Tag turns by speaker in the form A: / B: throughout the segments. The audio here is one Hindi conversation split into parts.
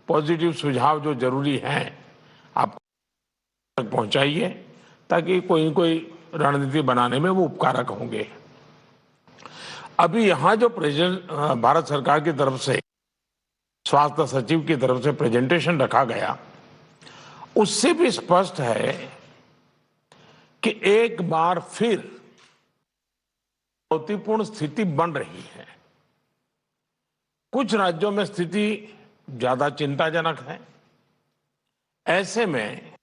A: पॉजिटिव सुझाव जो जरूरी हैं आप तक पहुंचाइए, ताकि कोई कोई रणनीति बनाने में वो उपकारक होंगे। अभी यहाँ जो प्रेजेंट भारत सरकार की तरफ से स्वास्थ्य सचिव की तरफ से प्रेजेंटेशन रखा गया, उससे भी स्पष्ट है कि एक बार फिर चुनौतीपूर्ण स्थिति बन रही है। कुछ राज्यों में स्थिति ज्यादा चिंताजनक है। ऐसे में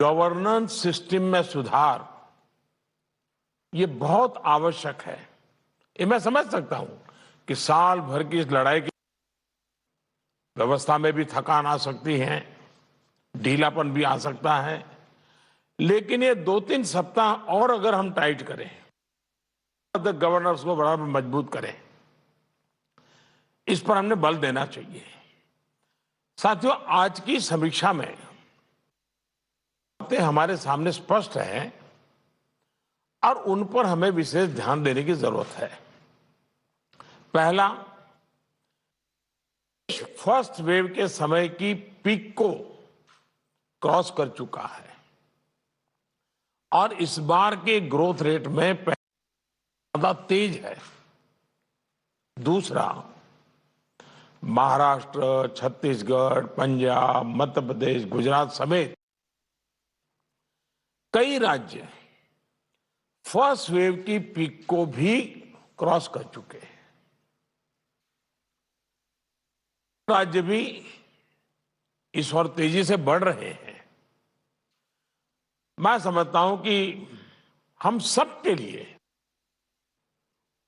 A: गवर्नेंस सिस्टम में सुधार ये बहुत आवश्यक है। ये मैं समझ सकता हूं कि साल भर की इस लड़ाई की व्यवस्था में भी थकान आ सकती है, ढीलापन भी आ सकता है, लेकिन ये 2-3 सप्ताह और अगर हम टाइट करें, गवर्नर्स को बड़ा मजबूत करें, इस पर हमने बल देना चाहिए। साथियों, आज की समीक्षा में बातें हमारे सामने स्पष्ट हैं और उन पर हमें विशेष ध्यान देने की जरूरत है। पहला, फर्स्ट वेव के समय की पीक को क्रॉस कर चुका है और इस बार के ग्रोथ रेट में ज्यादा तेज है। दूसरा, महाराष्ट्र, छत्तीसगढ़, पंजाब, मध्य प्रदेश, गुजरात समेत कई राज्य फर्स्ट वेव की पीक को भी क्रॉस कर चुके हैं। राज्य भी इस ओर तेजी से बढ़ रहे हैं। मैं समझता हूं कि हम सब के लिए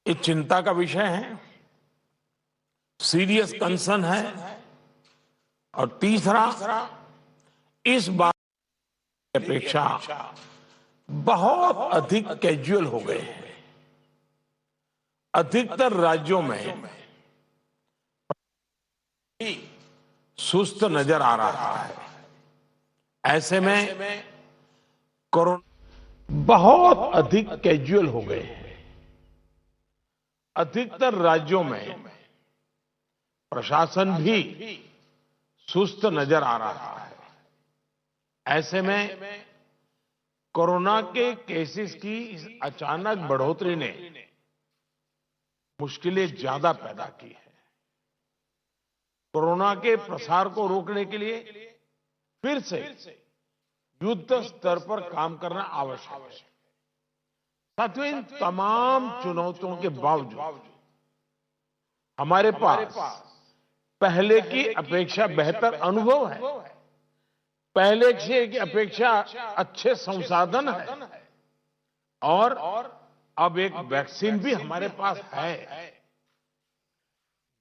A: ये चिंता का विषय है, सीरियस कंसर्न है। और तीसरा, इस बार की अपेक्षा बहुत अधिक कैजुअल हो गए हैं। अधिकतर राज्यों में सुस्त नजर आ रहा है। ऐसे में कोरोना बहुत अधिक कैजुअल हो गए हैं। अधिकतर राज्यों में प्रशासन भी सुस्त नजर आ रहा है। ऐसे में कोरोना के केसेस की इस अचानक बढ़ोतरी ने मुश्किलें ज्यादा पैदा की है। कोरोना के प्रसार को रोकने के लिए फिर से युद्ध स्तर पर काम करना आवश्यक है। साथियों, इन तमाम चुनौतियों के बावजूद हमारे पास पहले की अपेक्षा बेहतर अनुभव है, पहले की अपेक्षा अच्छे संसाधन है और अब एक वैक्सीन भी हमारे पास है।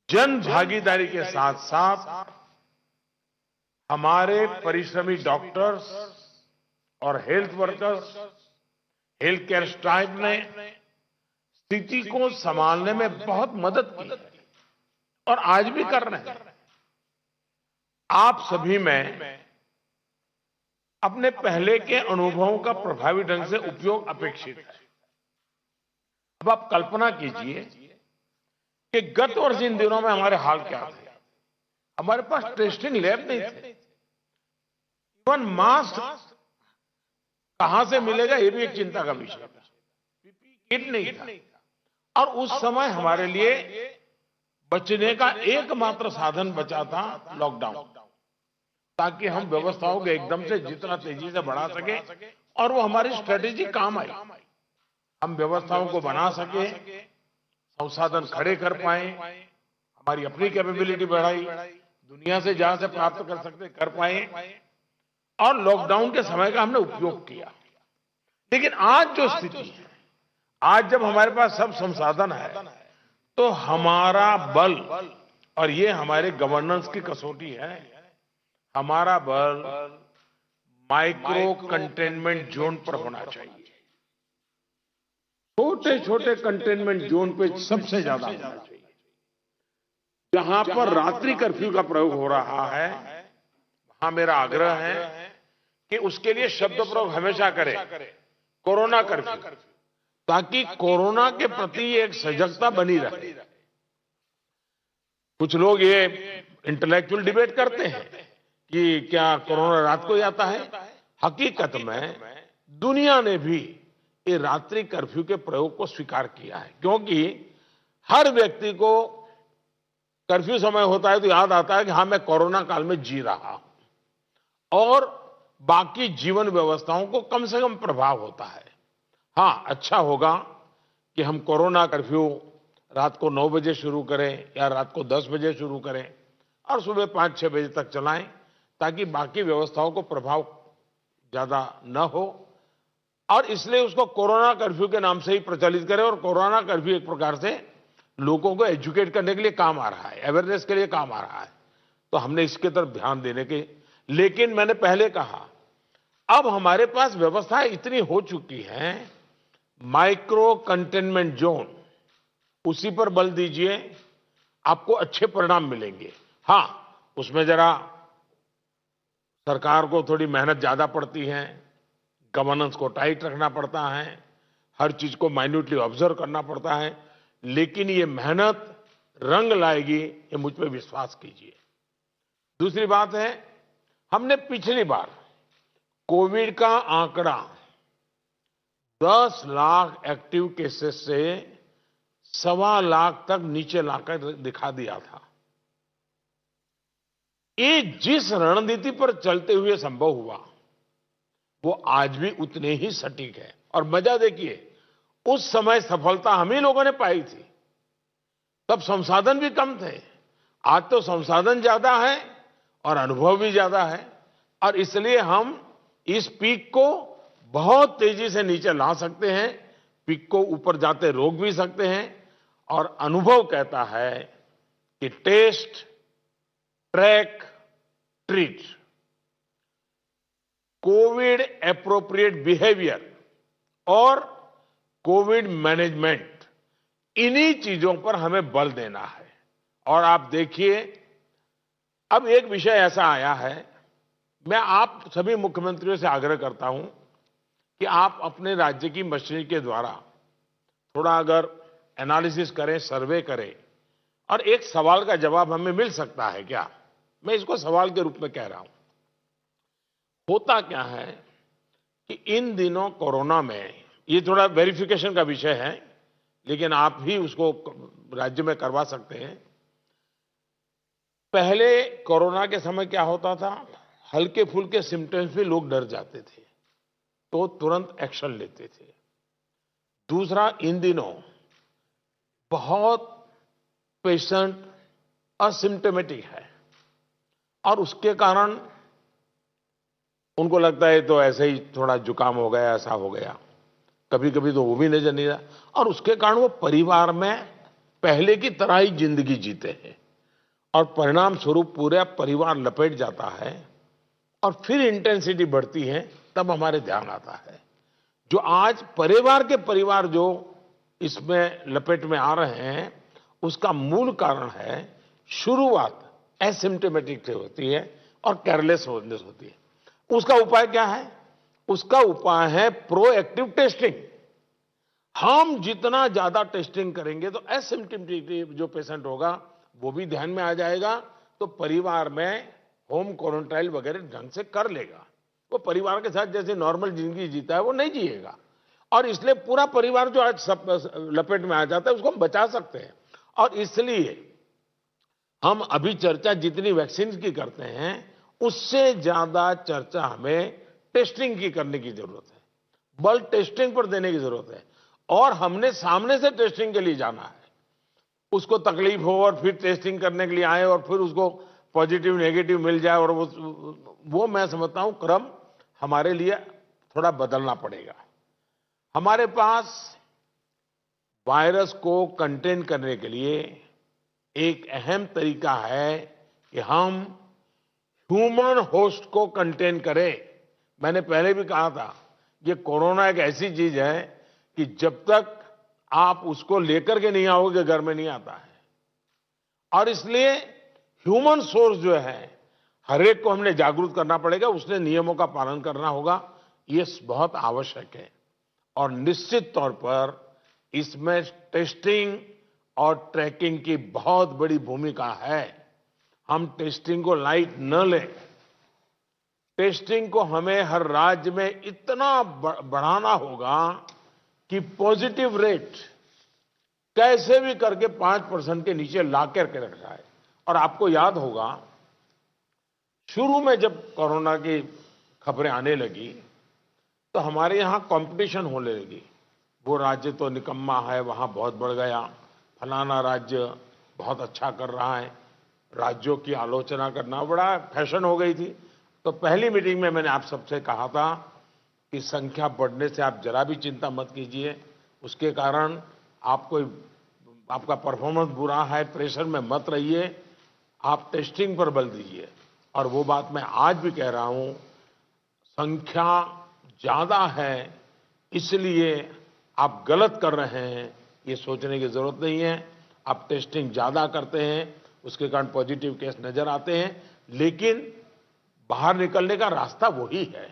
A: जन भागीदारी के साथ साथ हमारे परिश्रमी डॉक्टर्स और health workers, health care staff ने स्थिति को संभालने में बहुत मदद की है और आज भी कर रहे हैं। आप सभी में अपने पहले के अनुभवों का प्रभावी ढंग से उपयोग अपेक्षित है। अब आप कल्पना कीजिए कि गत वर्ष इन दिनों में हमारे हाल क्या थे। हमारे पास टेस्टिंग लैब नहीं थे, इवन मास्क कहां से मिलेगा ये भी एक चिंता का विषय था, किट नहीं था। और उस समय हमारे लिए बचने का एकमात्र साधन बचा था लॉकडाउन, ताकि हम व्यवस्थाओं को एकदम से जितना तेजी से बढ़ा सके और वो हमारी स्ट्रेटेजी काम आई। हम व्यवस्थाओं को बना सके, संसाधन खड़े कर पाए, हमारी अपनी कैपेबिलिटी बढ़ाई, दुनिया से जहां से प्राप्त कर सकते कर पाए और लॉकडाउन के समय का हमने उपयोग किया। लेकिन आज जो स्थिति है, आज जब हमारे पास सब संसाधन है, तो हमारा बल, और ये हमारे गवर्नेंस की कसौटी है, हमारा बल माइक्रो कंटेनमेंट जोन पर होना चाहिए। छोटे छोटे कंटेनमेंट जोन पे सबसे ज्यादा होना चाहिए। जहां पर रात्रि कर्फ्यू का प्रयोग हो रहा है, वहां मेरा आग्रह है कि उसके लिए शब्द प्रयोग हमेशा करें, कोरोना कर्फ्यू, ताकि कोरोना के प्रति एक सजगता बनी रहे। कुछ लोग ये इंटेलेक्चुअल डिबेट करते हैं कि क्या कोरोना रात को ही आता है। हकीकत में दुनिया ने भी ये रात्रि कर्फ्यू के प्रयोग को स्वीकार किया है, क्योंकि हर व्यक्ति को कर्फ्यू समय होता है तो याद आता है कि हाँ, मैं कोरोना काल में जी रहा हूं और बाकी जीवन व्यवस्थाओं को कम से कम प्रभाव होता है। हाँ, अच्छा होगा कि हम कोरोना कर्फ्यू रात को 9 बजे शुरू करें या रात को 10 बजे शुरू करें और सुबह 5-6 बजे तक चलाएं, ताकि बाकी व्यवस्थाओं को प्रभाव ज्यादा न हो। और इसलिए उसको कोरोना कर्फ्यू के नाम से ही प्रचलित करें। और कोरोना कर्फ्यू एक प्रकार से लोगों को एजुकेट करने के लिए काम आ रहा है, अवेयरनेस के लिए काम आ रहा है, तो हमने इसके तरफ ध्यान देने के। लेकिन मैंने पहले कहा, अब हमारे पास व्यवस्था इतनी हो चुकी है, माइक्रो कंटेनमेंट जोन, उसी पर बल दीजिए, आपको अच्छे परिणाम मिलेंगे। हां, उसमें जरा सरकार को थोड़ी मेहनत ज्यादा पड़ती है, गवर्नेंस को टाइट रखना पड़ता है, हर चीज को माइन्यूटली ऑब्जर्व करना पड़ता है, लेकिन ये मेहनत रंग लाएगी, ये मुझ पर विश्वास कीजिए। दूसरी बात है, हमने पिछली बार कोविड का आंकड़ा 10 लाख एक्टिव केसेस से 1.25 लाख तक नीचे लाकर दिखा दिया था। ये जिस रणनीति पर चलते हुए संभव हुआ, वो आज भी उतने ही सटीक है। और मजा देखिए, उस समय सफलता हम ही लोगों ने पाई थी, तब संसाधन भी कम थे। आज तो संसाधन ज्यादा है और अनुभव भी ज्यादा है, और इसलिए हम इस पीक को बहुत तेजी से नीचे ला सकते हैं, पीक को ऊपर जाते रोक भी सकते हैं। और अनुभव कहता है कि test, track, treat, Covid appropriate behaviour और कोविड मैनेजमेंट, इन्हीं चीजों पर हमें बल देना है। और आप देखिए, अब एक विषय ऐसा आया है, मैं आप सभी मुख्यमंत्रियों से आग्रह करता हूं कि आप अपने राज्य की मशीनरी के द्वारा थोड़ा अगर एनालिसिस करें, सर्वे करें, और एक सवाल का जवाब हमें मिल सकता है क्या, मैं इसको सवाल के रूप में कह रहा हूं। होता क्या है कि इन दिनों कोरोना में, ये थोड़ा वेरिफिकेशन का विषय है, लेकिन आप भी उसको राज्य में करवा सकते हैं। पहले कोरोना के समय क्या होता था, हल्के फुल्के सिम्टम्स में लोग डर जाते थे तो तुरंत एक्शन लेते थे। दूसरा, इन दिनों बहुत पेशेंट असिम्टोमेटिक है और उसके कारण उनको लगता है तो ऐसे ही थोड़ा जुकाम हो गया, ऐसा हो गया, कभी कभी तो वो भी नजर नहीं रहा, और उसके कारण वो परिवार में पहले की तरह ही जिंदगी जीते हैं और परिणाम स्वरूप पूरा परिवार लपेट जाता है और फिर इंटेंसिटी बढ़ती है। तब हमारे ध्यान आता है, जो आज परिवार जो इसमें लपेट में आ रहे हैं, उसका मूल कारण है शुरुआत एसिम्टोमेटिक से होती है और केयरलेस होती है। उसका उपाय क्या है? उसका उपाय है प्रोएक्टिव टेस्टिंग। हम जितना ज्यादा टेस्टिंग करेंगे तो एसिम्टोमेटिक जो पेशेंट होगा वो भी ध्यान में आ जाएगा, तो परिवार में होम क्वारंटाइन वगैरह ढंग से कर लेगा। वो परिवार के साथ जैसे नॉर्मल जिंदगी जीता है वो नहीं जिएगा, और इसलिए पूरा परिवार जो आज सब लपेट में आ जाता है उसको हम बचा सकते हैं। और इसलिए हम अभी चर्चा जितनी वैक्सीन की करते हैं, उससे ज्यादा चर्चा हमें टेस्टिंग की करने की जरूरत है, बल टेस्टिंग पर देने की जरूरत है। और हमने सामने से टेस्टिंग के लिए जाना है, उसको तकलीफ हो और फिर टेस्टिंग करने के लिए आए और फिर उसको पॉजिटिव नेगेटिव मिल जाए, और वो मैं समझता हूं क्रम हमारे लिए थोड़ा बदलना पड़ेगा। हमारे पास वायरस को कंटेन करने के लिए एक अहम तरीका है कि हम ह्यूमन होस्ट को कंटेन करें। मैंने पहले भी कहा था, ये कोरोना एक ऐसी चीज है कि जब तक आप उसको लेकर के नहीं आओगे घर में नहीं आता है, और इसलिए ह्यूमन सोर्स जो है हर एक को हमने जागरूक करना पड़ेगा, उसने नियमों का पालन करना होगा, ये बहुत आवश्यक है। और निश्चित तौर पर इसमें टेस्टिंग और ट्रैकिंग की बहुत बड़ी भूमिका है। हम टेस्टिंग को लाइट न लें। टेस्टिंग को हमें हर राज्य में इतना बढ़ाना होगा कि पॉजिटिव रेट कैसे भी करके 5% के नीचे ला करके रख जाए। और आपको याद होगा, शुरू में जब कोरोना की खबरें आने लगी तो हमारे यहां कंपटीशन होने लगी। वो राज्य तो निकम्मा है, वहां बहुत बढ़ गया, फलाना राज्य बहुत अच्छा कर रहा है, राज्यों की आलोचना करना बड़ा फैशन हो गई थी। तो पहली मीटिंग में मैंने आप सबसे कहा था कि संख्या बढ़ने से आप जरा भी चिंता मत कीजिए, उसके कारण आपको आपका परफॉर्मेंस बुरा है, प्रेशर में मत रहिए, आप टेस्टिंग पर बल दीजिए। और वो बात मैं आज भी कह रहा हूं, संख्या ज्यादा है इसलिए आप गलत कर रहे हैं, ये सोचने की जरूरत नहीं है। आप टेस्टिंग ज्यादा करते हैं, उसके कारण पॉजिटिव केस नजर आते हैं, लेकिन बाहर निकलने का रास्ता वही है।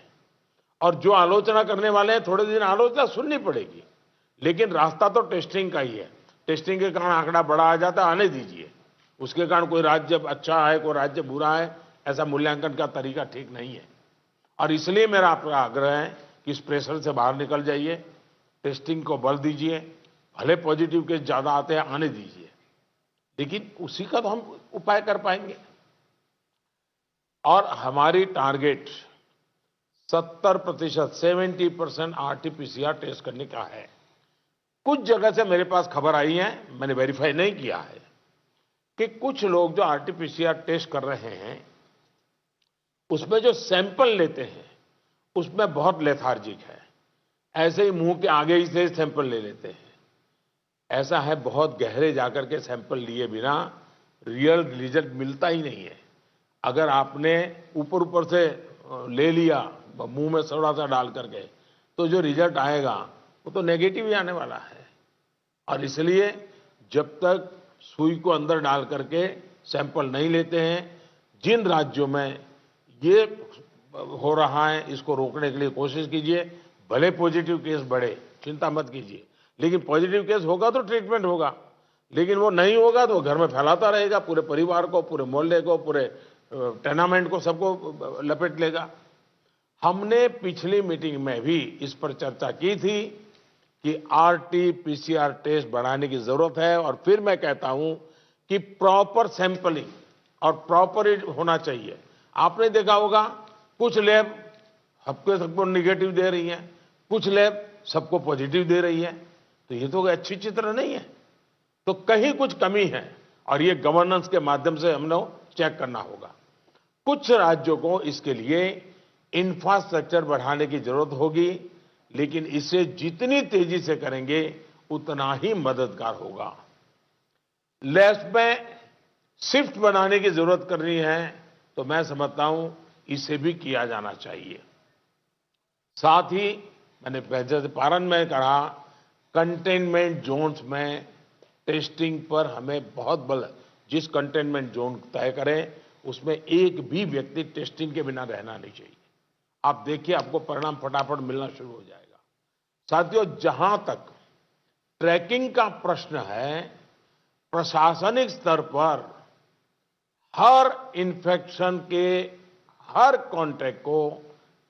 A: और जो आलोचना करने वाले हैं, थोड़े दिन आलोचना सुननी पड़ेगी, लेकिन रास्ता तो टेस्टिंग का ही है। टेस्टिंग के कारण आंकड़ा बड़ा आ जाता है, आने दीजिए। उसके कारण कोई राज्य अच्छा है, कोई राज्य बुरा है, ऐसा मूल्यांकन का तरीका ठीक नहीं है। और इसलिए मेरा आपका आग्रह है कि इस प्रेशर से बाहर निकल जाइए, टेस्टिंग को बल दीजिए। भले पॉजिटिव केस ज्यादा आते हैं, आने दीजिए, लेकिन उसी का तो हम उपाय कर पाएंगे। और हमारी टारगेट 70%, 70% आरटीपीसीआर टेस्ट करने का है। कुछ जगह से मेरे पास खबर आई है, मैंने वेरीफाई नहीं किया है, कि कुछ लोग जो आरटीपीसीआर टेस्ट कर रहे हैं उसमें जो सैंपल लेते हैं उसमें बहुत लेथार्जिक है। ऐसे ही मुंह के आगे ही से सैंपल ले लेते हैं। ऐसा है, बहुत गहरे जाकर के सैंपल लिए बिना रियल रिजल्ट मिलता ही नहीं है। अगर आपने ऊपर ऊपर से ले लिया मुंह में थोड़ा सा डाल करके, तो जो रिजल्ट आएगा वो तो नेगेटिव ही आने वाला है। और इसलिए जब तक सुई को अंदर डाल करके सैंपल नहीं लेते हैं, जिन राज्यों में ये हो रहा है इसको रोकने के लिए कोशिश कीजिए। भले पॉजिटिव केस बढ़े, चिंता मत कीजिए, लेकिन पॉजिटिव केस होगा तो ट्रीटमेंट होगा, लेकिन वो नहीं होगा तो घर में फैलाता रहेगा, पूरे परिवार को, पूरे मोहल्ले को, पूरे टेनामेंट को, सबको लपेट लेगा। हमने पिछली मीटिंग में भी इस पर चर्चा की थी कि आरटी-पीसीआर टेस्ट बढ़ाने की जरूरत है। और फिर मैं कहता हूं कि प्रॉपर सैंपलिंग और प्रॉपर होना चाहिए। आपने देखा होगा, कुछ लैब सबको निगेटिव दे रही है, कुछ लैब सबको पॉजिटिव दे रही है, तो ये तो अच्छी चित्र नहीं है। तो कहीं कुछ कमी है और ये गवर्नेंस के माध्यम से हमने चेक करना होगा। कुछ राज्यों को इसके लिए इंफ्रास्ट्रक्चर बढ़ाने की जरूरत होगी, लेकिन इसे जितनी तेजी से करेंगे उतना ही मददगार होगा। लैब्स में शिफ्ट बनाने की जरूरत करनी है, तो मैं समझता हूं इसे भी किया जाना चाहिए। साथ ही मैंने जैसे पारण में कहा, कंटेनमेंट जोन्स में टेस्टिंग पर हमें बहुत बल, जिस कंटेनमेंट जोन तय करें उसमें एक भी व्यक्ति टेस्टिंग के बिना रहना नहीं चाहिए। आप देखिए, आपको परिणाम फटाफट मिलना शुरू हो जाएगा। साथियों, जहां तक ट्रैकिंग का प्रश्न है, प्रशासनिक स्तर पर हर इन्फेक्शन के हर कॉन्टैक्ट को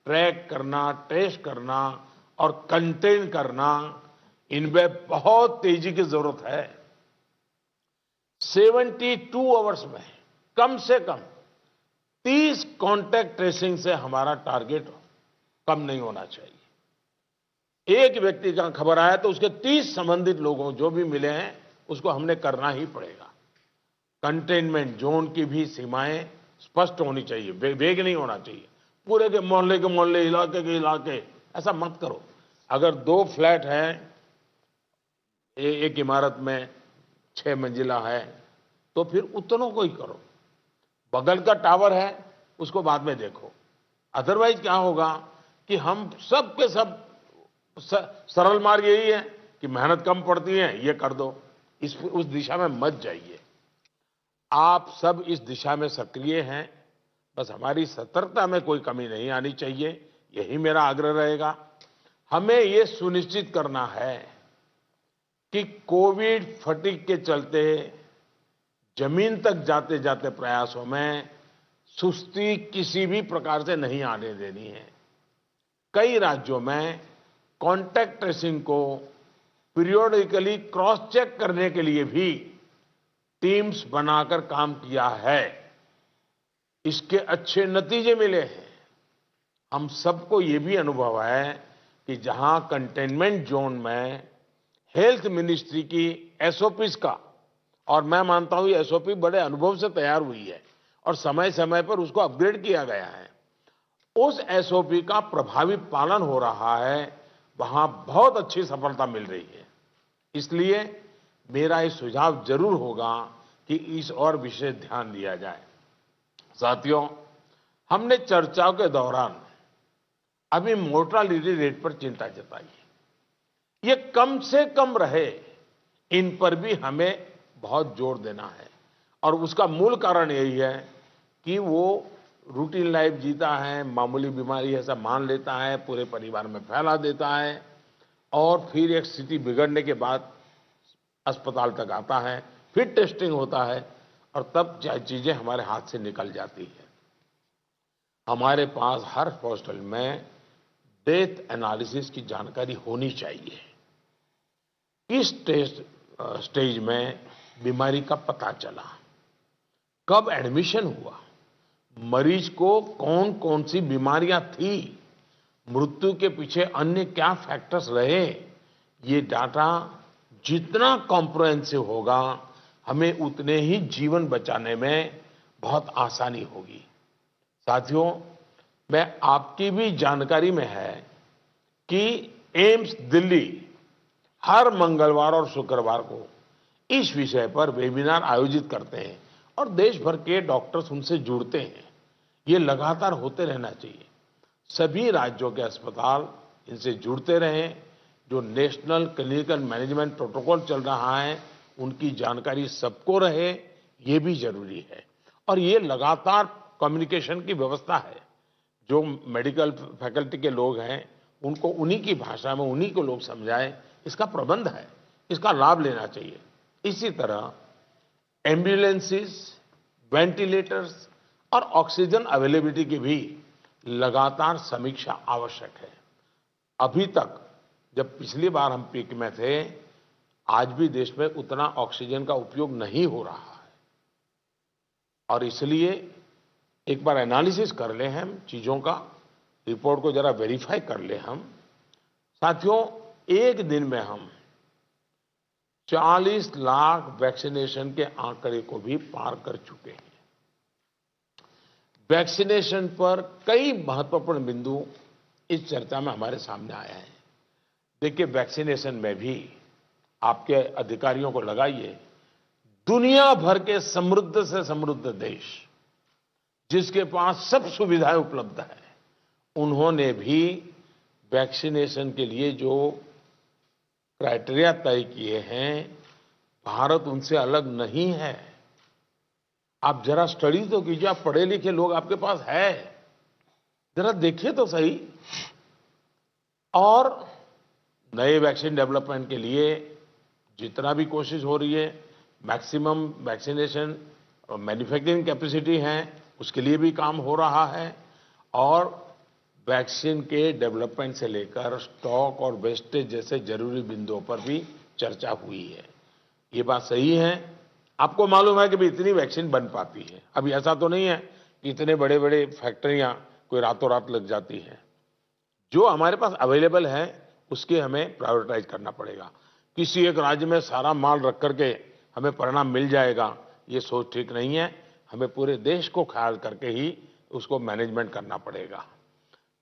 A: ट्रैक करना, टेस्ट करना और कंटेन करना, इनमें बहुत तेजी की जरूरत है। 72 आवर्स में कम से कम 30 कॉन्टैक्ट ट्रेसिंग से हमारा टारगेट कम नहीं होना चाहिए। एक व्यक्ति का खबर आया तो उसके 30 संबंधित लोगों जो भी मिले हैं उसको हमने करना ही पड़ेगा। कंटेनमेंट जोन की भी सीमाएं स्पष्ट होनी चाहिए, वेग नहीं होना चाहिए। पूरे के मोहल्ले, इलाके के इलाके, ऐसा मत करो। अगर 2 फ्लैट हैं, एक इमारत में 6 मंजिला है, तो फिर उतनों को ही करो। बगल का टावर है उसको बाद में देखो। अदरवाइज क्या होगा कि हम सब के सब सरल मार्ग यही है कि मेहनत कम पड़ती है, ये कर दो, उस दिशा में मत जाइए। आप सब इस दिशा में सक्रिय हैं, बस हमारी सतर्कता में कोई कमी नहीं आनी चाहिए, यही मेरा आग्रह रहेगा। हमें ये सुनिश्चित करना है कि कोविड फटीग के चलते जमीन तक जाते जाते प्रयासों में सुस्ती किसी भी प्रकार से नहीं आने देनी है। कई राज्यों में कॉन्टैक्ट ट्रेसिंग को पीरियोडिकली क्रॉस चेक करने के लिए भी टीम्स बनाकर काम किया है। इसके अच्छे नतीजे मिले हैं। हम सबको ये भी अनुभव है कि जहां कंटेनमेंट जोन में हेल्थ मिनिस्ट्री की एसओपीज का, और मैं मानता हूं ये एसओपी बड़े अनुभव से तैयार हुई है और समय समय पर उसको अपग्रेड किया गया है, उस एसओपी का प्रभावी पालन हो रहा है, वहां बहुत अच्छी सफलता मिल रही है। इसलिए मेरा ये सुझाव जरूर होगा कि इस और विशेष ध्यान दिया जाए। साथियों, हमने चर्चाओं के दौरान अभी मोर्टालिटी रेट पर चिंता जताई है। ये कम से कम रहे, इन पर भी हमें बहुत जोर देना है। और उसका मूल कारण यही है कि वो रूटीन लाइफ जीता है, मामूली बीमारी ऐसा मान लेता है, पूरे परिवार में फैला देता है और फिर एक स्थिति बिगड़ने के बाद अस्पताल तक आता है, फिर टेस्टिंग होता है और तब चीजें हमारे हाथ से निकल जाती है। हमारे पास हर हॉस्पिटल में डेथ एनालिसिस की जानकारी होनी चाहिए। किस स्टेज में बीमारी का पता चला, कब एडमिशन हुआ, मरीज को कौन कौन सी बीमारियां थी, मृत्यु के पीछे अन्य क्या फैक्टर्स रहे, ये डाटा जितना कॉम्प्रिहेंसिव होगा, हमें उतने ही जीवन बचाने में बहुत आसानी होगी। साथियों, मैं आपकी भी जानकारी में है कि एम्स दिल्ली हर मंगलवार और शुक्रवार को इस विषय पर वेबिनार आयोजित करते हैं और देश भर के डॉक्टर्स उनसे जुड़ते हैं। ये लगातार होते रहना चाहिए। सभी राज्यों के अस्पताल इनसे जुड़ते रहें। जो नेशनल क्लिनिकल मैनेजमेंट प्रोटोकॉल चल रहा है, उनकी जानकारी सबको रहे, ये भी जरूरी है। और ये लगातार कम्युनिकेशन की व्यवस्था है। जो मेडिकल फैकल्टी के लोग हैं, उनको उन्हीं की भाषा में उन्हीं को लोग समझाएं, इसका प्रबंध है, इसका लाभ लेना चाहिए। इसी तरह एम्बुलेंसेस, वेंटिलेटर्स और ऑक्सीजन अवेलेबिलिटी की भी लगातार समीक्षा आवश्यक है। अभी तक जब पिछली बार हम पीक में थे, आज भी देश में उतना ऑक्सीजन का उपयोग नहीं हो रहा है और इसलिए एक बार एनालिसिस कर लें हम चीजों का, रिपोर्ट को जरा वेरीफाई कर लें हम। साथियों, एक दिन में हम 40 लाख वैक्सीनेशन के आंकड़े को भी पार कर चुके हैं। वैक्सीनेशन पर कई महत्वपूर्ण बिंदु इस चर्चा में हमारे सामने आया है। देखिए, वैक्सीनेशन में भी आपके अधिकारियों को लगाइए, दुनिया भर के समृद्ध से समृद्ध देश जिसके पास सब सुविधाएं उपलब्ध है, उन्होंने भी वैक्सीनेशन के लिए जो क्राइटेरिया तय किए हैं, भारत उनसे अलग नहीं है। आप जरा स्टडी तो कीजिए, आप पढ़े लिखे लोग आपके पास है, जरा देखिए तो सही। और नए वैक्सीन डेवलपमेंट के लिए जितना भी कोशिश हो रही है, मैक्सिमम वैक्सीनेशन और मैन्युफैक्चरिंग कैपेसिटी है, उसके लिए भी काम हो रहा है। और वैक्सीन के डेवलपमेंट से लेकर स्टॉक और वेस्टेज जैसे जरूरी बिंदुओं पर भी चर्चा हुई है। ये बात सही है। आपको मालूम है कि भी इतनी वैक्सीन बन पाती है। अभी ऐसा तो नहीं है कि इतने बड़े बड़े फैक्ट्रियां कोई रातों रात लग जाती हैं। जो हमारे पास अवेलेबल है उसके हमें प्रायोरिटाइज करना पड़ेगा। किसी एक राज्य में सारा माल रख करके हमें परिणाम मिल जाएगा, ये सोच ठीक नहीं है। हमें पूरे देश को ख्याल करके ही उसको मैनेजमेंट करना पड़ेगा।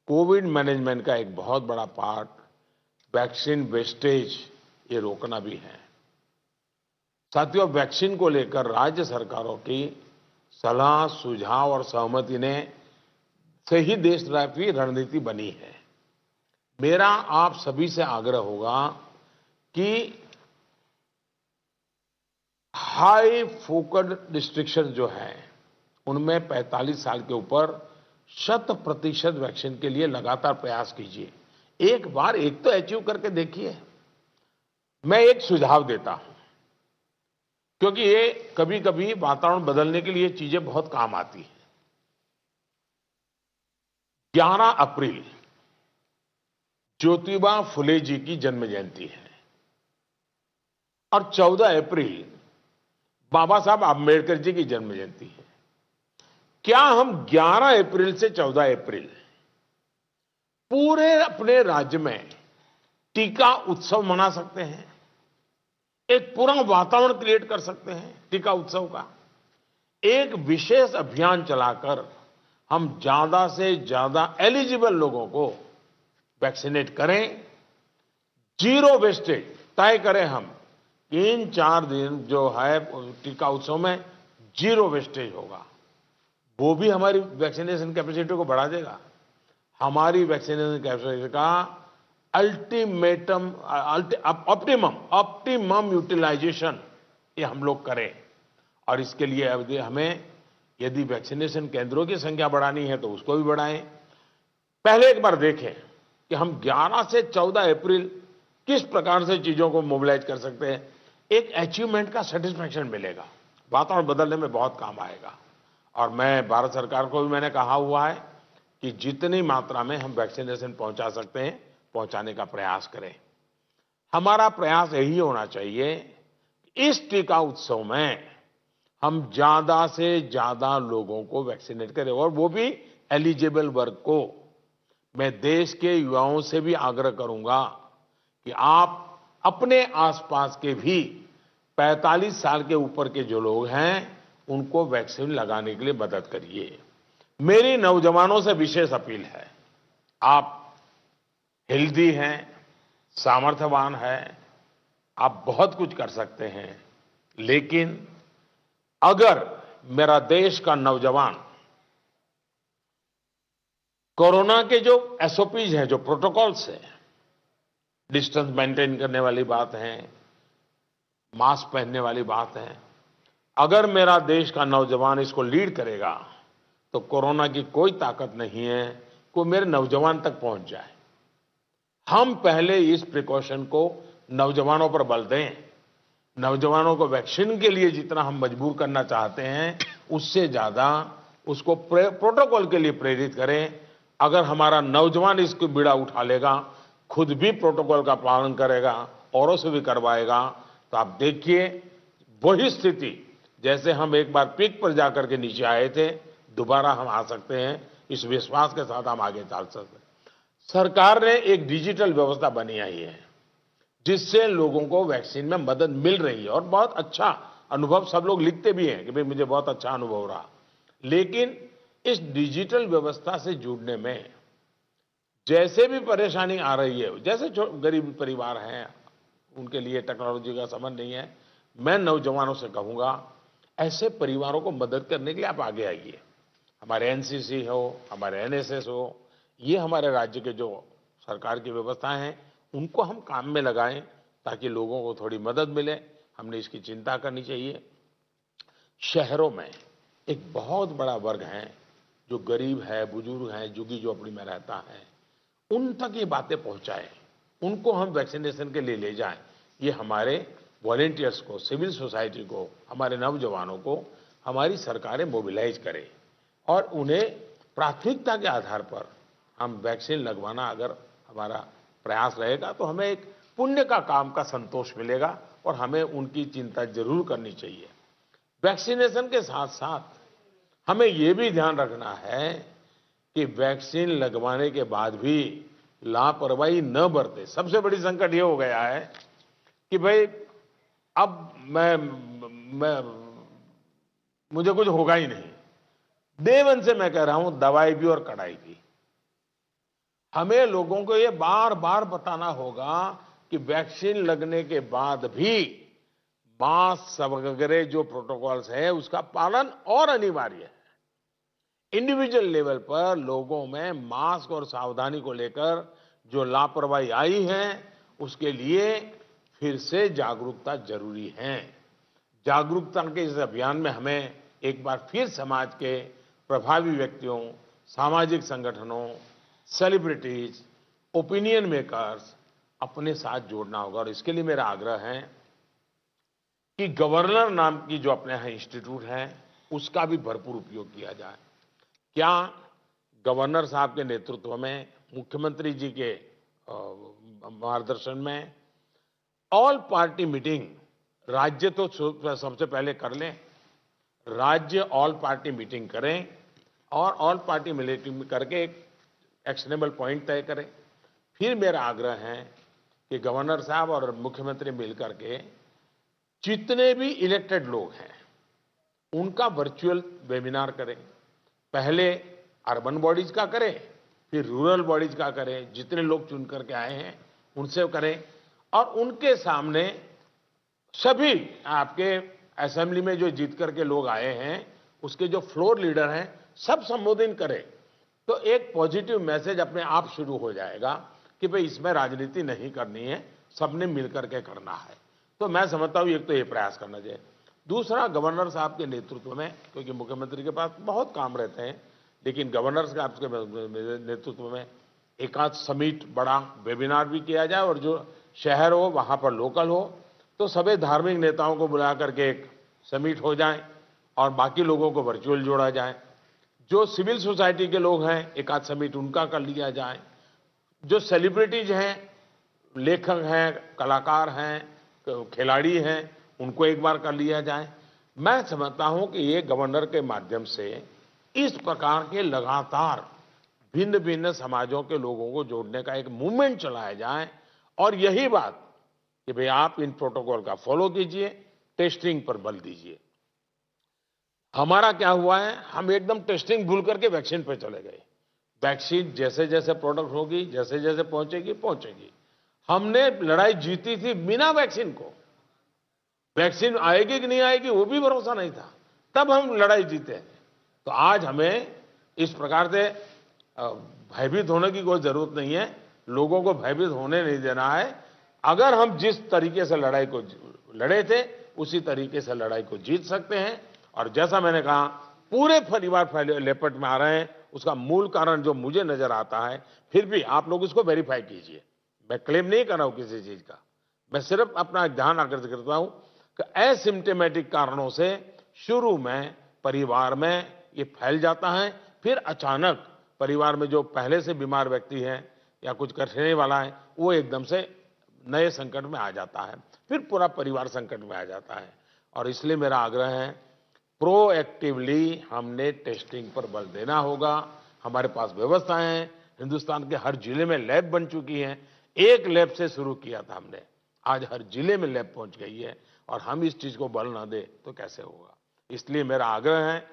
A: कोविड मैनेजमेंट का एक बहुत बड़ा पार्ट वैक्सीन वेस्टेज ये रोकना भी है। साथियों, वैक्सीन को लेकर राज्य सरकारों की सलाह, सुझाव और सहमति ने से ही देशव्यापी रणनीति बनी है। मेरा आप सभी से आग्रह होगा कि हाई फोकस्ड डिस्ट्रिक्शन जो है, उनमें 45 साल के ऊपर 100% वैक्सीन के लिए लगातार प्रयास कीजिए। एक बार एक तो अचीव करके देखिए। मैं एक सुझाव देता हूं, क्योंकि ये कभी कभी वातावरण बदलने के लिए चीजें बहुत काम आती हैं। 11 अप्रैल ज्योतिबा फुले जी की जन्म जयंती है और 14 अप्रैल बाबा साहब आम्बेडकर जी की जन्म जयंती है। क्या हम 11 अप्रैल से 14 अप्रैल पूरे अपने राज्य में टीका उत्सव मना सकते हैं? एक पूरा वातावरण क्रिएट कर सकते हैं टीका उत्सव का। एक विशेष अभियान चलाकर हम ज्यादा से ज्यादा एलिजिबल लोगों को वैक्सीनेट करें, जीरो वेस्टेज तय करें हम। 3-4 दिन जो है टीका उत्सव में जीरो वेस्टेज होगा। वो भी हमारी वैक्सीनेशन कैपेसिटी को बढ़ा देगा। हमारी वैक्सीनेशन कैपेसिटी का ऑप्टिमम यूटिलाइजेशन ये हम लोग करें। और इसके लिए अब हमें यदि वैक्सीनेशन केंद्रों की संख्या बढ़ानी है तो उसको भी बढ़ाएं। पहले एक बार देखें कि हम 11 से 14 अप्रैल किस प्रकार से चीजों को मोबिलाइज कर सकते हैं। एक अचीवमेंट का सेटिस्फैक्शन मिलेगा, वातावरण बदलने में बहुत काम आएगा। और मैं भारत सरकार को भी मैंने कहा हुआ है कि जितनी मात्रा में हम वैक्सीनेशन पहुंचा सकते हैं पहुंचाने का प्रयास करें। हमारा प्रयास यही होना चाहिए कि इस टीका उत्सव में हम ज्यादा से ज्यादा लोगों को वैक्सीनेट करें और वो भी एलिजिबल वर्ग को। मैं देश के युवाओं से भी आग्रह करूंगा कि आप अपने आसपास के भी 45 साल के ऊपर के जो लोग हैं उनको वैक्सीन लगाने के लिए मदद करिए। मेरी नौजवानों से विशेष अपील है, आप हेल्दी हैं, सामर्थ्यवान हैं, आप बहुत कुछ कर सकते हैं, लेकिन अगर मेरा देश का नौजवान कोरोना के जो एसओपीज हैं, जो प्रोटोकॉल्स हैं, डिस्टेंस मेंटेन करने वाली बात है, मास्क पहनने वाली बात है, अगर मेरा देश का नौजवान इसको लीड करेगा तो कोरोना की कोई ताकत नहीं है कि मेरे नौजवान तक पहुंच जाए। हम पहले इस प्रिकॉशन को नौजवानों पर बल दें। नौजवानों को वैक्सीन के लिए जितना हम मजबूर करना चाहते हैं उससे ज्यादा उसको प्रोटोकॉल के लिए प्रेरित करें। अगर हमारा नौजवान इसको बीड़ा उठा लेगा, खुद भी प्रोटोकॉल का पालन करेगा, औरों से भी करवाएगा, तो आप देखिए वही स्थिति जैसे हम एक बार पीक पर जाकर के नीचे आए थे, दोबारा हम आ सकते हैं। इस विश्वास के साथ हम आगे चल सकते हैं। सरकार ने एक डिजिटल व्यवस्था बनाई है जिससे लोगों को वैक्सीन में मदद मिल रही है और बहुत अच्छा अनुभव सब लोग लिखते भी हैं कि भाई मुझे बहुत अच्छा अनुभव रहा। लेकिन इस डिजिटल व्यवस्था से जुड़ने में जैसे भी परेशानी आ रही है, जैसे गरीब परिवार हैं उनके लिए टेक्नोलॉजी का समझ नहीं है, मैं नौजवानों से कहूंगा ऐसे परिवारों को मदद करने के लिए आप आगे आइए। हमारे एनसीसी हो, हमारे एनएसएस हो, ये हमारे राज्य के जो सरकार की व्यवस्थाएं हैं उनको हम काम में लगाएं ताकि लोगों को थोड़ी मदद मिले। हमने इसकी चिंता करनी चाहिए। शहरों में एक बहुत बड़ा वर्ग है जो गरीब है, बुजुर्ग है, झुग्गी झोपड़ी में रहता है, उन तक ये बातें पहुंचाएं, उनको हम वैक्सीनेशन के लिए ले जाएं। ये हमारे वॉलेंटियर्स को, सिविल सोसाइटी को, हमारे नौजवानों को हमारी सरकारें मोबिलाइज करें और उन्हें प्राथमिकता के आधार पर हम वैक्सीन लगवाना अगर हमारा प्रयास रहेगा तो हमें एक पुण्य का काम का संतोष मिलेगा और हमें उनकी चिंता जरूर करनी चाहिए। वैक्सीनेशन के साथ साथ हमें यह भी ध्यान रखना है कि वैक्सीन लगवाने के बाद भी लापरवाही न बरते। सबसे बड़ी संकट ये हो गया है कि भाई अब मैं मुझे कुछ होगा ही नहीं। देवन से मैं कह रहा हूं, दवाई भी और कड़ाई भी। हमें लोगों को ये बार बार बताना होगा कि वैक्सीन लगने के बाद भी मास्क वगैरह जो प्रोटोकॉल्स है उसका पालन और अनिवार्य है। इंडिविजुअल लेवल पर लोगों में मास्क और सावधानी को लेकर जो लापरवाही आई है उसके लिए फिर से जागरूकता जरूरी है। जागरूकता के इस अभियान में हमें एक बार फिर समाज के प्रभावी व्यक्तियों, सामाजिक संगठनों, सेलिब्रिटीज, ओपिनियन मेकर्स अपने साथ जोड़ना होगा। और इसके लिए मेरा आग्रह है कि गवर्नर नाम की जो अपने यहाँ इंस्टीट्यूट है उसका भी भरपूर उपयोग किया जाए। क्या गवर्नर साहब के नेतृत्व में, मुख्यमंत्री जी के मार्गदर्शन में ऑल पार्टी मीटिंग, राज्य तो सबसे पहले कर लें, राज्य ऑल पार्टी मीटिंग करें और ऑल पार्टी मीटिंग करके एक एक्शनेबल पॉइंट तय करें। फिर मेरा आग्रह है कि गवर्नर साहब और मुख्यमंत्री मिलकर के जितने भी इलेक्टेड लोग हैं उनका वर्चुअल वेबिनार करें। पहले अर्बन बॉडीज का करें, फिर रूरल बॉडीज का करें, जितने लोग चुन करके आए हैं उनसे करें और उनके सामने सभी आपके असेंबली में जो जीत करके लोग आए हैं उसके जो फ्लोर लीडर हैं सब संबोधित करें, तो एक पॉजिटिव मैसेज अपने आप शुरू हो जाएगा कि भाई इसमें राजनीति नहीं करनी है, सबने मिलकर के करना है। तो मैं समझता हूं एक तो ये प्रयास करना चाहिए। दूसरा, गवर्नर साहब के नेतृत्व में, क्योंकि मुख्यमंत्री के पास बहुत काम रहते हैं, लेकिन गवर्नर साहब के नेतृत्व में एक आध समिट, बड़ा वेबिनार भी किया जाए और जो शहर हो वहां पर लोकल हो तो सभी धार्मिक नेताओं को बुला करके एक समिट हो जाए और बाकी लोगों को वर्चुअल जोड़ा जाए। जो सिविल सोसाइटी के लोग हैं एक आध समिट उनका कर लिया जाए। जो सेलिब्रिटीज हैं, लेखक हैं, कलाकार हैं, खिलाड़ी हैं, उनको एक बार कर लिया जाए। मैं समझता हूं कि ये गवर्नर के माध्यम से इस प्रकार के लगातार भिन्न भिन्न समाजों के लोगों को जोड़ने का एक मूवमेंट चलाया जाए और यही बात कि भाई आप इन प्रोटोकॉल का फॉलो कीजिए, टेस्टिंग पर बल दीजिए। हमारा क्या हुआ है, हम एकदम टेस्टिंग भूल करके वैक्सीन पे चले गए। वैक्सीन जैसे जैसे प्रोडक्ट होगी, जैसे जैसे पहुंचेगी। हमने लड़ाई जीती थी बिना वैक्सीन को। वैक्सीन आएगी कि नहीं आएगी वो भी भरोसा नहीं था, तब हम लड़ाई जीते हैं। तो आज हमें इस प्रकार से भयभीत होने की कोई जरूरत नहीं है, लोगों को भयभीत होने नहीं देना है। अगर हम जिस तरीके से लड़ाई को लड़े थे उसी तरीके से लड़ाई को जीत सकते हैं। और जैसा मैंने कहा, पूरे परिवार लेपट में आ रहे हैं, उसका मूल कारण जो मुझे नजर आता है, फिर भी आप लोग इसको वेरीफाई कीजिए। मैं क्लेम नहीं कर रहा हूं किसी चीज का, मैं सिर्फ अपना ध्यान आकर्षित करता हूं कि एसिम्प्टोमेटिक कारणों से शुरू में परिवार में ये फैल जाता है, फिर अचानक परिवार में जो पहले से बीमार व्यक्ति है या कुछ करने वाला है वो एकदम से नए संकट में आ जाता है, फिर पूरा परिवार संकट में आ जाता है। और इसलिए मेरा आग्रह है, प्रोएक्टिवली हमने टेस्टिंग पर बल देना होगा। हमारे पास व्यवस्थाएं हैं, हिंदुस्तान के हर जिले में लैब बन चुकी हैं। एक लैब से शुरू किया था हमने, आज हर जिले में लैब पहुंच गई है और हम इस चीज को बल ना दे तो कैसे होगा। इसलिए मेरा आग्रह है,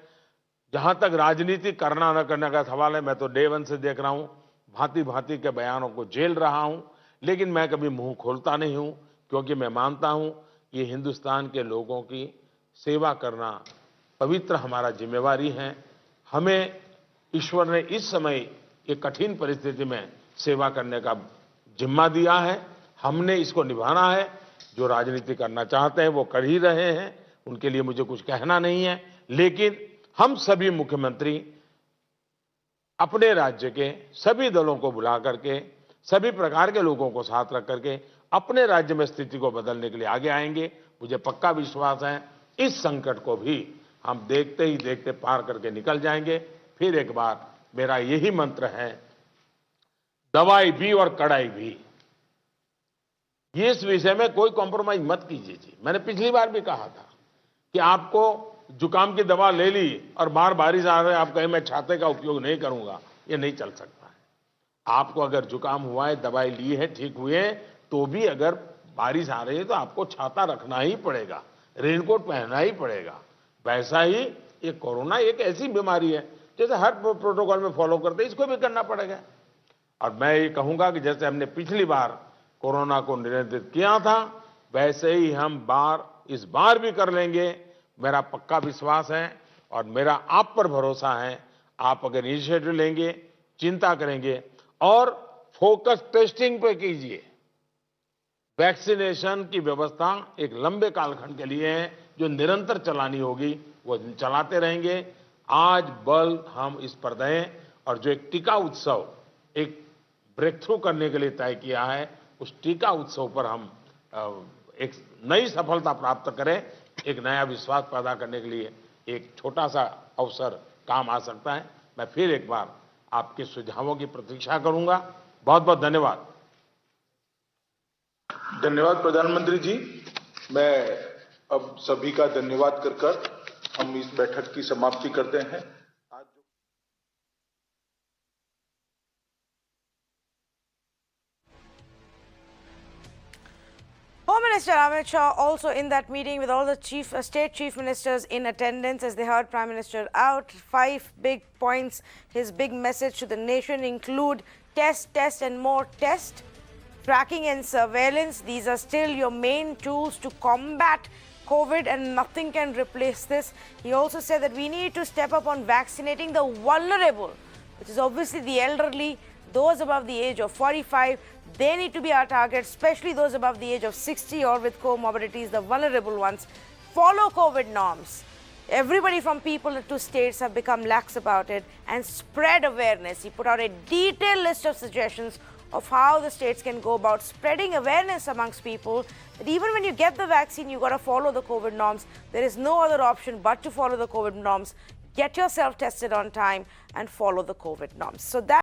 A: जहां तक राजनीति करना न करने का सवाल है, मैं तो डे वन से देख रहा हूं, भांति भांति के बयानों को झेल रहा हूं, लेकिन मैं कभी मुंह खोलता नहीं हूं, क्योंकि मैं मानता हूं ये हिंदुस्तान के लोगों की सेवा करना पवित्र हमारा जिम्मेवारी है। हमें ईश्वर ने इस समय ये कठिन परिस्थिति में सेवा करने का जिम्मा दिया है, हमने इसको निभाना है। जो राजनीति करना चाहते हैं वो कर ही रहे हैं, उनके लिए मुझे कुछ कहना नहीं है, लेकिन हम सभी मुख्यमंत्री अपने राज्य के सभी दलों को बुला करके, सभी प्रकार के लोगों को साथ रख करके अपने राज्य में स्थिति को बदलने के लिए आगे आएंगे। मुझे पक्का विश्वास है इस संकट को भी हम देखते ही देखते पार करके निकल जाएंगे। फिर एक बार मेरा यही मंत्र है, दवाई भी और कड़ाई भी। ये इस विषय में कोई कॉम्प्रोमाइज मत कीजिए जी। मैंने पिछली बार भी कहा था कि आपको जुकाम की दवा ले ली और बार बारिश आ रही, आप कहें मैं छाते का उपयोग नहीं करूंगा, ये नहीं चल सकता है। आपको अगर जुकाम हुआ है, दवाई ली है, ठीक हुए, तो भी अगर बारिश आ रही है तो आपको छाता रखना ही पड़ेगा, रेनकोट पहनना ही पड़ेगा। वैसा ही ये कोरोना एक ऐसी बीमारी है, जैसे हर प्रोटोकॉल में फॉलो करते हैं, इसको भी करना पड़ेगा। और मैं ये कहूंगा कि जैसे हमने पिछली बार कोरोना को नियंत्रित किया था, वैसे ही हम इस बार भी कर लेंगे, मेरा पक्का विश्वास है। और मेरा आप पर भरोसा है, आप अगर इनिशिएटिव लेंगे, चिंता करेंगे और फोकस टेस्टिंग पे कीजिए। वैक्सीनेशन की व्यवस्था एक लंबे कालखंड के लिए है, जो निरंतर चलानी होगी, वो चलाते रहेंगे। आज बल हम इस पर दें और जो एक टीका उत्सव एक ब्रेक थ्रू करने के लिए तय किया है, उस टीका उत्सव पर हम एक नई सफलता प्राप्त करें, एक नया विश्वास पैदा करने के लिए एक छोटा सा अवसर काम आ सकता है। मैं फिर एक बार आपके सुझावों की प्रतीक्षा करूंगा। बहुत बहुत धन्यवाद।
B: धन्यवाद प्रधानमंत्री जी। मैं अब सभी का धन्यवाद कर हम इस बैठक की समाप्ति करते हैं।
C: Home Minister Amit Shah also in that meeting with all the state chief ministers in attendance as they heard Prime Minister out. 5 big points. His big message to the nation include test, test and more test. Tracking and surveillance, these are still your main tools to combat COVID and nothing can replace this. He also said that we need to step up on vaccinating the vulnerable, which is obviously the elderly, those above the age of 45. They need to be our target, especially those above the age of 60 or with comorbidities, the vulnerable ones. Follow COVID norms. Everybody from people to states have become lax about it and spread awareness. He put out a detailed list of suggestions of how the states can go about spreading awareness amongst people that even when you get the vaccine, you got to follow the COVID norms. There is no other option but to follow the COVID norms. Get yourself tested on time and follow the COVID norms. So that